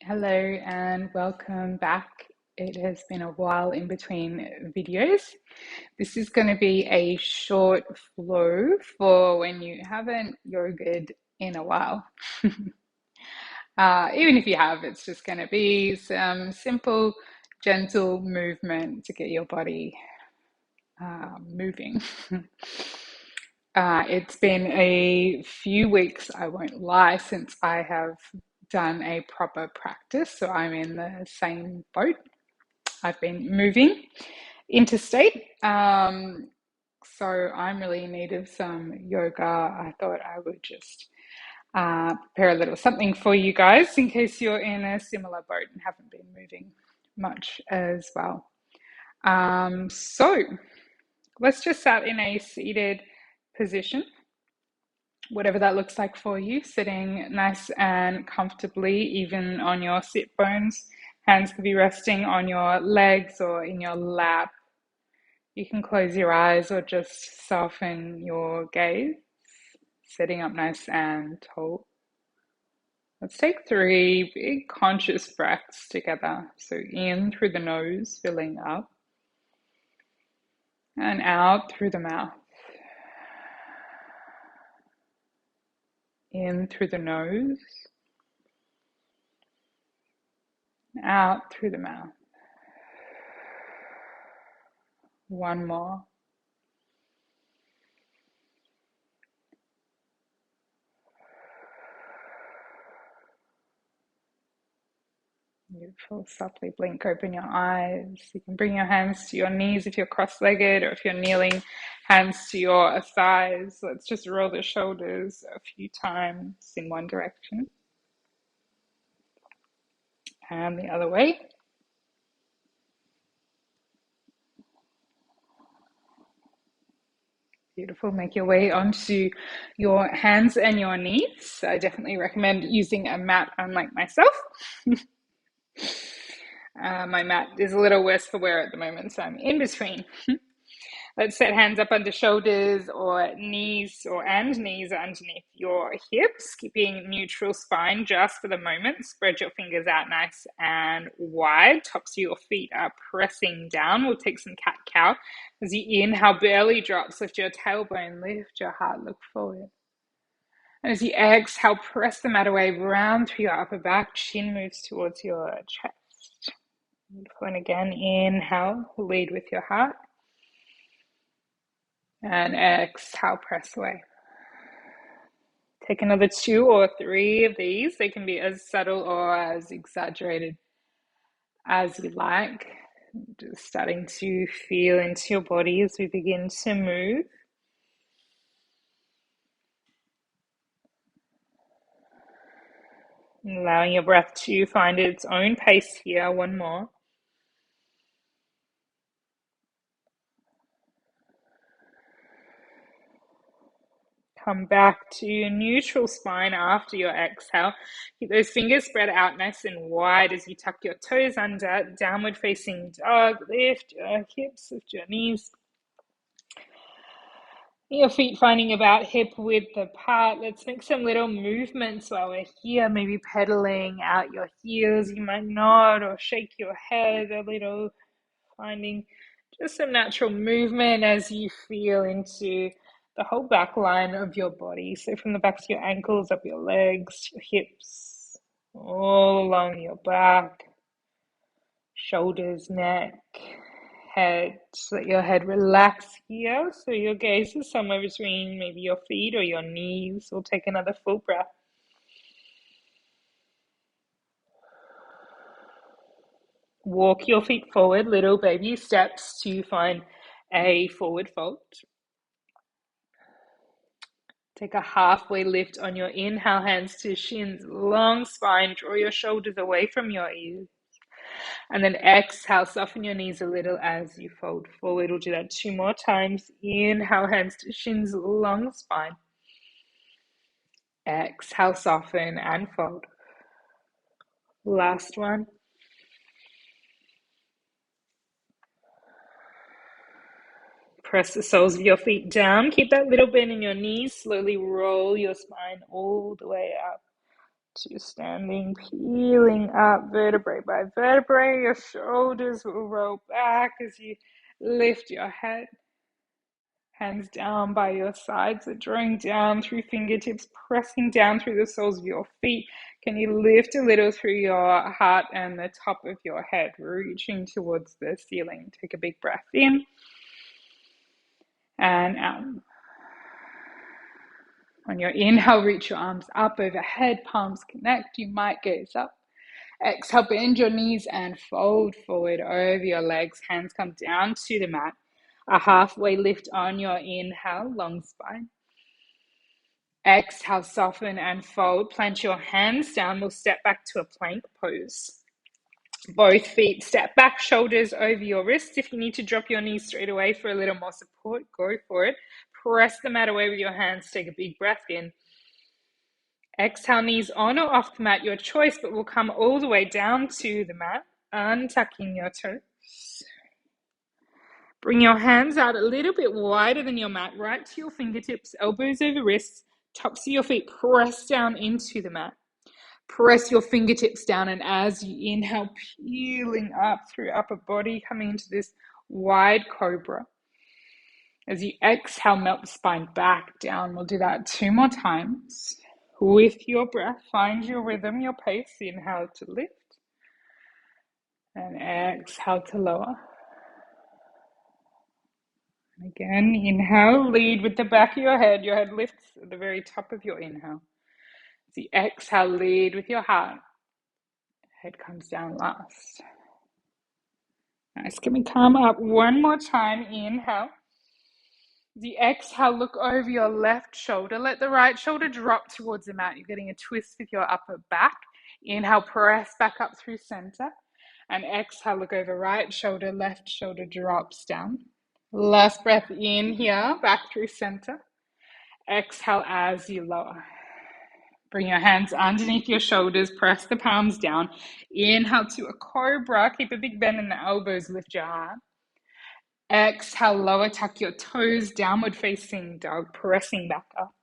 Hello and welcome back. It has been a while in between videos. This is going to be a short flow for when you haven't yogaed in a while. Even if you have, it's just going to be some simple, gentle movement to get your body moving. It's been a few weeks, I won't lie, since I have done a proper practice, so I'm in the same boat. I've been moving interstate, so I'm really in need of some yoga. I thought I would just prepare a little something for you guys in case you're in a similar boat and haven't been moving much as well. So let's just start in a seated position, whatever that looks like for you, sitting nice and comfortably, even on your sit bones. Hands can be resting on your legs or in your lap. You can close your eyes or just soften your gaze, sitting up nice and tall. Let's take 3 big conscious breaths together. So in through the nose, filling up, and out through the mouth. In through the nose, out through the mouth. One more. Beautiful. Softly blink open your eyes. You can bring your hands to your knees if you're cross-legged, or if you're kneeling, hands to your thighs. Let's just roll the shoulders a few times in one direction and the other way. Beautiful. Make your way onto your hands and your knees. I definitely recommend using a mat, unlike myself. My mat is a little worse for wear at the moment, so I'm in between. Let's set hands up under shoulders or knees, and knees underneath your hips, keeping neutral spine just for the moment. Spread your fingers out nice and wide. Tops of your feet are pressing down. We'll take some cat-cow. As you inhale, belly drops. Lift your tailbone, lift your heart, look forward. And as you exhale, press the mat away, round through your upper back. Chin moves towards your chest. Beautiful. And again, inhale, lead with your heart. And exhale, press away. Take another 2 or 3 of these. They can be as subtle or as exaggerated as you like. Just starting to feel into your body as we begin to move. Allowing your breath to find its own pace here. One more. Come back to neutral spine after your exhale. Keep those fingers spread out nice and wide as you tuck your toes under. Downward facing dog. Lift your hips, lift your knees. Your feet finding about hip width apart. Let's make some little movements while we're here. Maybe pedaling out your heels. You might nod or shake your head a little. Finding just some natural movement as you feel into the whole back line of your body. So from the backs of your ankles, up your legs, your hips, all along your back, shoulders, neck, head. Just let your head relax here. So your gaze is somewhere between maybe your feet or your knees. We'll take another full breath. Walk your feet forward, little baby steps to find a forward fold. Take a halfway lift on your inhale, hands to shins, long spine, draw your shoulders away from your ears. And then exhale, soften your knees a little as you fold forward. We'll do that 2 more times. Inhale, hands to shins, long spine. Exhale, soften and fold. Last one. Press the soles of your feet down. Keep that little bend in your knees. Slowly roll your spine all the way up. to standing, peeling up vertebrae by vertebrae. Your shoulders will roll back as you lift your head. Hands down by your sides, so drawing down through fingertips, pressing down through the soles of your feet. Can you lift a little through your heart and the top of your head, reaching towards the ceiling? Take a big breath in and out. On your inhale, reach your arms up overhead, palms connect. You might gaze up. Exhale, bend your knees and fold forward over your legs. Hands come down to the mat. A halfway lift on your inhale, long spine. Exhale, soften and fold. Plant your hands down. We'll step back to a plank pose. Both feet step back, shoulders over your wrists. If you need to drop your knees straight away for a little more support, go for it. Press the mat away with your hands. Take a big breath in. Exhale, knees on or off the mat, your choice, but we'll come all the way down to the mat, untucking your toes. Bring your hands out a little bit wider than your mat, right to your fingertips, elbows over wrists, tops of your feet, press down into the mat. Press your fingertips down, and as you inhale, peeling up through upper body, coming into this wide cobra. As you exhale, melt the spine back down. We'll do that 2 more times. With your breath, find your rhythm, your pace. Inhale to lift, and exhale to lower. Again, inhale, lead with the back of your head. Your head lifts at the very top of your inhale. As you exhale, lead with your heart. Head comes down last. Nice. Can we come up one more time? Inhale. As you exhale, look over your left shoulder. Let the right shoulder drop towards the mat. You're getting a twist with your upper back. Inhale, press back up through center. And exhale, look over right shoulder, left shoulder drops down. Last breath in here, back through center. Exhale as you lower. Bring your hands underneath your shoulders, press the palms down. Inhale to a cobra, keep a big bend in the elbows, lift your heart. Exhale, lower, tuck your toes, downward facing dog, pressing back up.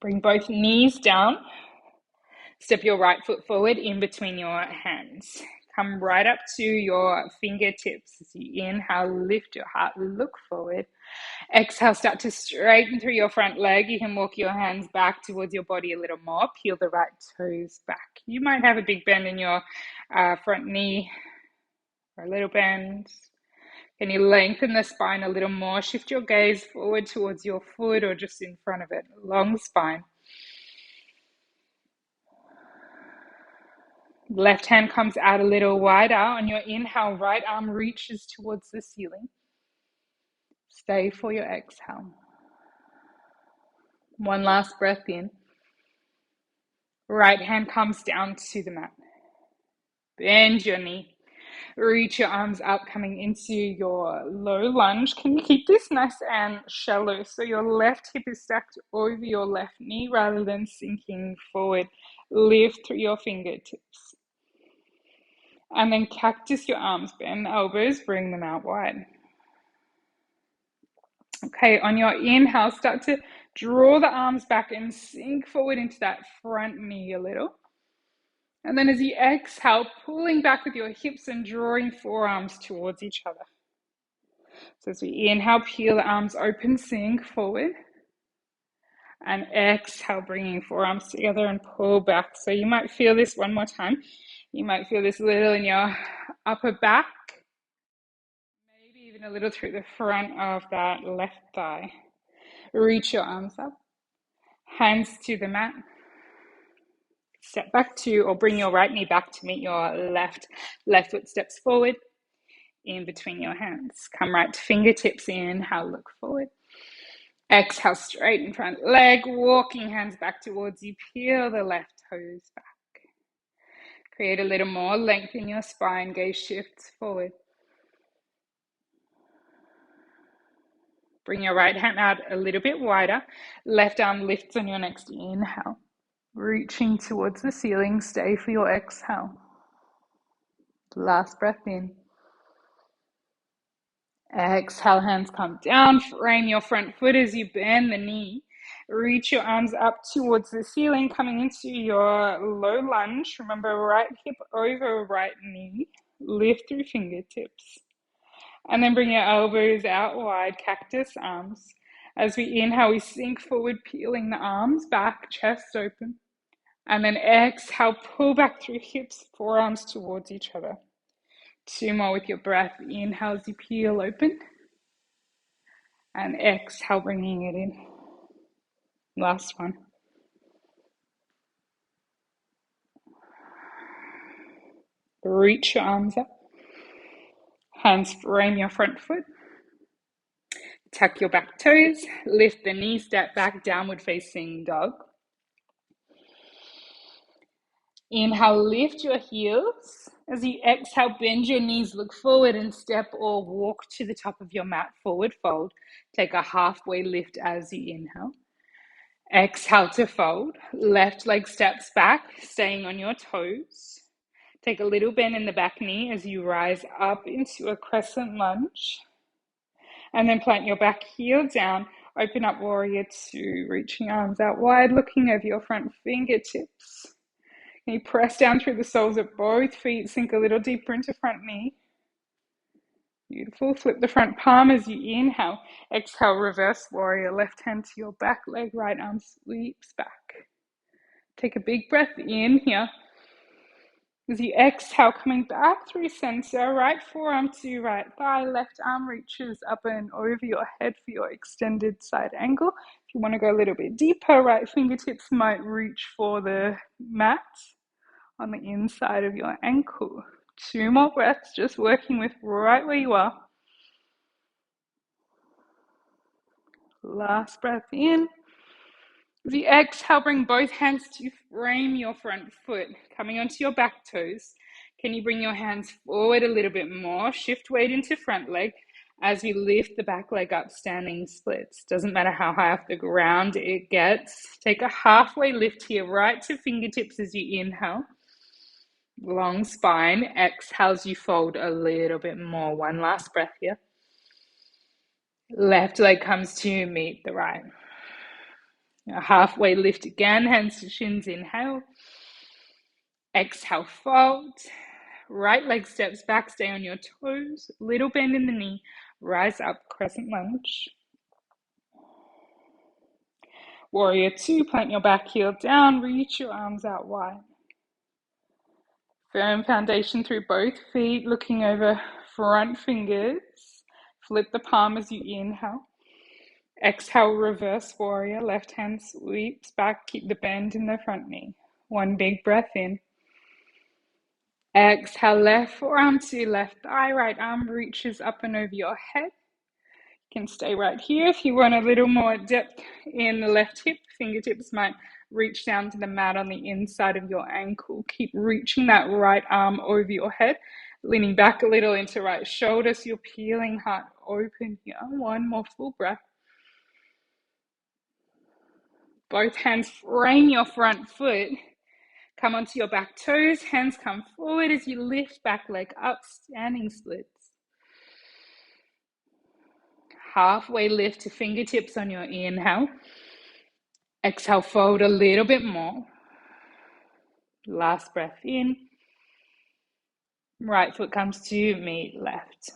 Bring both knees down. Step your right foot forward in between your hands. Come right up to your fingertips. As you inhale, lift your heart, look forward. Exhale, start to straighten through your front leg. You can walk your hands back towards your body a little more. Peel the right toes back. You might have a big bend in your front knee or a little bend. Can you lengthen the spine a little more? Shift your gaze forward towards your foot or just in front of it. Long spine. Left hand comes out a little wider. On your inhale, right arm reaches towards the ceiling. Stay for your exhale. One last breath in. Right hand comes down to the mat. Bend your knee. Reach your arms up, coming into your low lunge. Can you keep this nice and shallow? So your left hip is stacked over your left knee rather than sinking forward. Lift through your fingertips. And then cactus your arms, bend the elbows, bring them out wide. Okay, on your inhale, start to draw the arms back and sink forward into that front knee a little. And then as you exhale, pulling back with your hips and drawing forearms towards each other. So as we inhale, peel the arms open, sink forward. And exhale, bringing forearms together and pull back. So you might feel this one more time. You might feel this a little in your upper back. Maybe even a little through the front of that left thigh. Reach your arms up. Hands to the mat. Step back to, or bring your right knee back to meet your left. Left foot steps forward. In between your hands. Come right to fingertips. Inhale, look forward. Exhale, straighten front leg. Walking hands back towards you. Peel the left toes back. Create a little more length in your spine. Gaze shifts forward. Bring your right hand out a little bit wider. Left arm lifts on your next inhale. Reaching towards the ceiling. Stay for your exhale. Last breath in. Exhale, hands come down. Frame your front foot as you bend the knee. Reach your arms up towards the ceiling, coming into your low lunge. Remember, right hip over right knee. Lift through fingertips. And then bring your elbows out wide, cactus arms. As we inhale, we sink forward, peeling the arms back, chest open. And then exhale, pull back through hips, forearms towards each other. 2 more with your breath. Inhale as you peel open. And exhale, bringing it in. Last one. Reach your arms up. Hands frame your front foot. Tuck your back toes. Lift the knee, step back, downward facing dog. Inhale, lift your heels. As you exhale, bend your knees, look forward and step or walk to the top of your mat, forward fold. Take a halfway lift as you inhale. Exhale to fold. Left leg steps back, staying on your toes. Take a little bend in the back knee as you rise up into a crescent lunge. And then plant your back heel down. Open up warrior two, reaching arms out wide, looking over your front fingertips. And you press down through the soles of both feet, sink a little deeper into front knee. Beautiful. Flip the front palm as you inhale. Exhale, reverse warrior. Left hand to your back leg, right arm sweeps back. Take a big breath in here. As you exhale, coming back through center, right forearm to right thigh, left arm reaches up and over your head for your extended side angle. If you want to go a little bit deeper, right fingertips might reach for the mat on the inside of your ankle. 2 more breaths, just working with right where you are. Last breath in. As you exhale, bring both hands to frame your front foot, coming onto your back toes. Can you bring your hands forward a little bit more? Shift weight into front leg as we lift the back leg up, standing splits. Doesn't matter how high off the ground it gets. Take a halfway lift here, right to fingertips as you inhale. Long spine. Exhale as you fold a little bit more. One last breath here. Left leg comes to meet the right. A halfway lift again, hands to shins, inhale. Exhale, fold. Right leg steps back, stay on your toes. Little bend in the knee. Rise up, crescent lunge. Warrior two, plant your back heel down. Reach your arms out wide. Firm foundation through both feet, looking over front fingers. Flip the palm as you inhale. Exhale, reverse warrior. Left hand sweeps back. Keep the bend in the front knee. One big breath in. Exhale, left forearm to left thigh. Right arm reaches up and over your head. You can stay right here. If you want a little more depth in the left hip, fingertips might reach down to the mat on the inside of your ankle. Keep reaching that right arm over your head, leaning back a little into right shoulder so you're peeling heart open here. One more full breath. Both hands frame your front foot. Come onto your back toes. Hands come forward as you lift back leg up, standing splits. Halfway lift to fingertips on your inhale. Exhale, fold a little bit more. Last breath in. Right foot comes to meet left.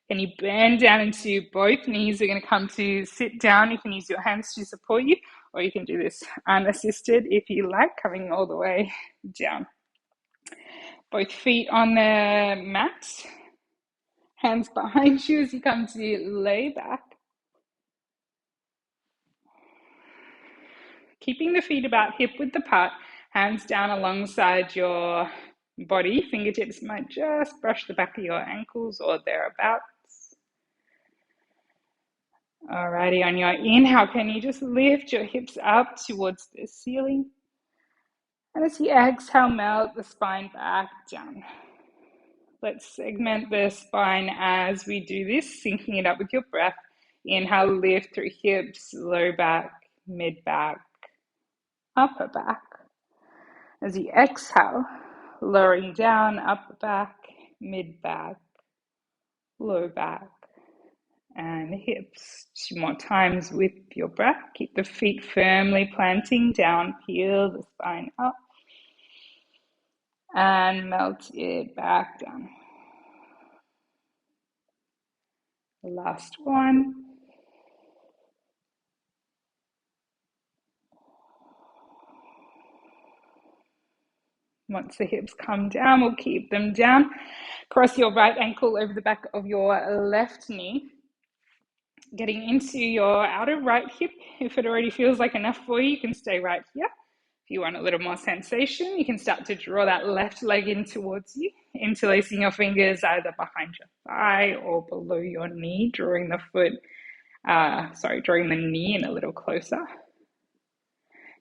Can you bend down into both knees? We're going to come to sit down. You can use your hands to support you, or you can do this unassisted if you like, coming all the way down. Both feet on the mat. Hands behind you as you come to lay back. Keeping the feet about hip width apart, hands down alongside your body. Fingertips might just brush the back of your ankles or thereabouts. Alrighty, on your inhale, can you just lift your hips up towards the ceiling? And as you exhale, melt the spine back down. Let's segment the spine as we do this, syncing it up with your breath. Inhale, lift through hips, low back, mid back, upper back. As you exhale, lowering down, upper back, mid back, low back, and hips. 2 more times with your breath. Keep the feet firmly planting down, peel the spine up, and melt it back down. The last one. Once the hips come down, we'll keep them down. Cross your right ankle over the back of your left knee. Getting into your outer right hip. If it already feels like enough for you, you can stay right here. If you want a little more sensation, you can start to draw that left leg in towards you, interlacing your fingers either behind your thigh or below your knee, drawing the knee in a little closer.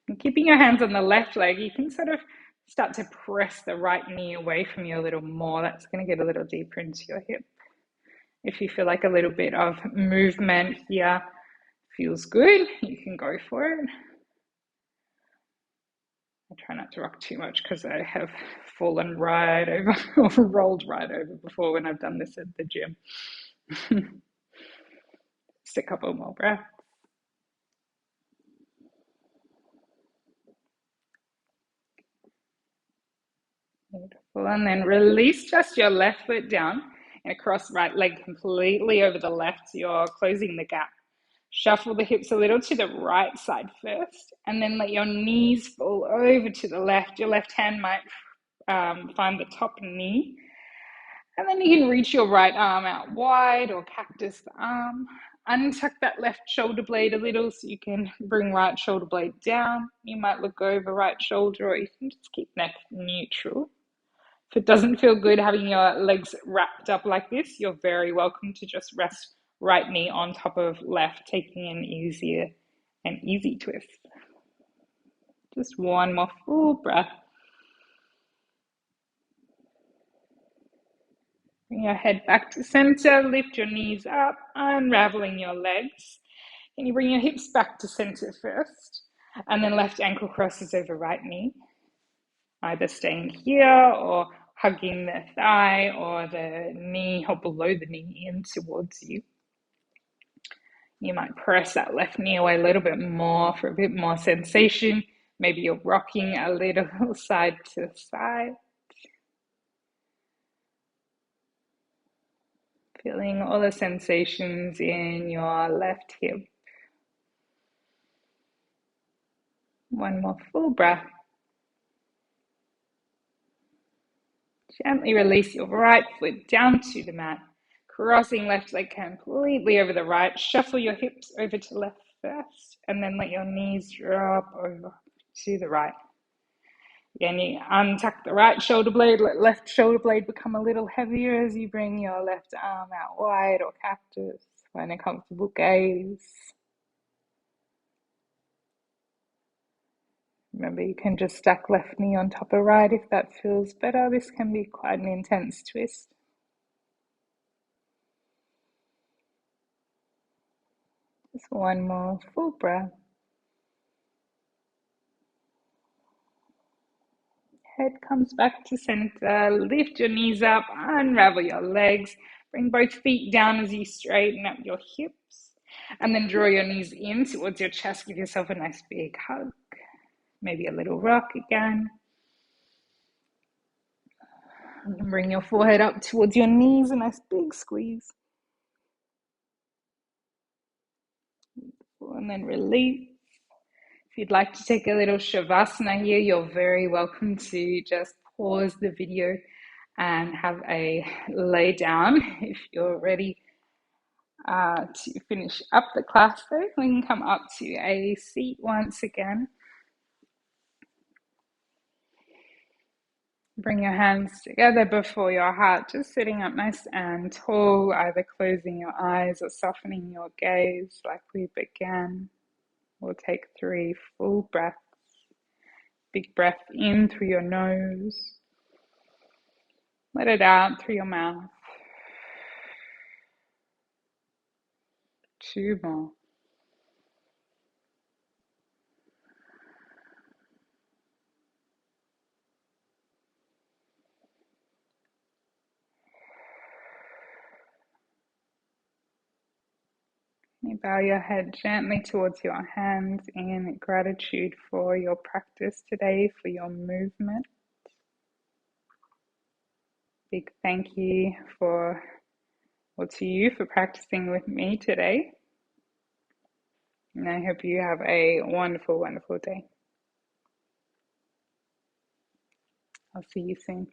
And keeping your hands on the left leg, you can sort of start to press the right knee away from you a little more. That's going to get a little deeper into your hip. If you feel like a little bit of movement here feels good, you can go for it. I try not to rock too much because I have fallen right over or rolled right over before when I've done this at the gym. Just a couple more breaths. Beautiful. And then release just your left foot down and across right leg completely over the left. So you're closing the gap. Shuffle the hips a little to the right side first, and then let your knees fall over to the left. Your left hand might find the top knee. And then you can reach your right arm out wide or cactus the arm. Untuck that left shoulder blade a little so you can bring right shoulder blade down. You might look over right shoulder, or you can just keep neck neutral. If it doesn't feel good having your legs wrapped up like this, you're very welcome to just rest right knee on top of left, taking an easy twist. Just one more full breath. Bring your head back to center, lift your knees up, unraveling your legs. Can you bring your hips back to center first? And then left ankle crosses over right knee. Either staying here or hugging the thigh or the knee or below the knee in towards you. You might press that left knee away a little bit more for a bit more sensation. Maybe you're rocking a little side to side. Feeling all the sensations in your left hip. One more full breath. Gently release your right foot down to the mat, crossing left leg completely over the right. Shuffle your hips over to left first, and then let your knees drop over to the right. Again, you untuck the right shoulder blade, let left shoulder blade become a little heavier as you bring your left arm out wide or cactus. Find a comfortable gaze. Remember, you can just stack left knee on top of right if that feels better. This can be quite an intense twist. Just one more full breath. Head comes back to center. Lift your knees up, unravel your legs. Bring both feet down as you straighten up your hips. And then draw your knees in towards your chest. Give yourself a nice big hug. Maybe a little rock again. And bring your forehead up towards your knees. A nice big squeeze. And then release. If you'd like to take a little shavasana here, you're very welcome to just pause the video and have a lay down. If you're ready to finish up the class though, we can come up to a seat once again. Bring your hands together before your heart, just sitting up nice and tall, either closing your eyes or softening your gaze like we began. We'll take 3 full breaths. Big breath in through your nose. Let it out through your mouth. 2 more. bow your head gently towards your hands in gratitude for your practice today, for your movement. Big thank you to you for practicing with me today. And I hope you have a wonderful, wonderful day. I'll see you soon.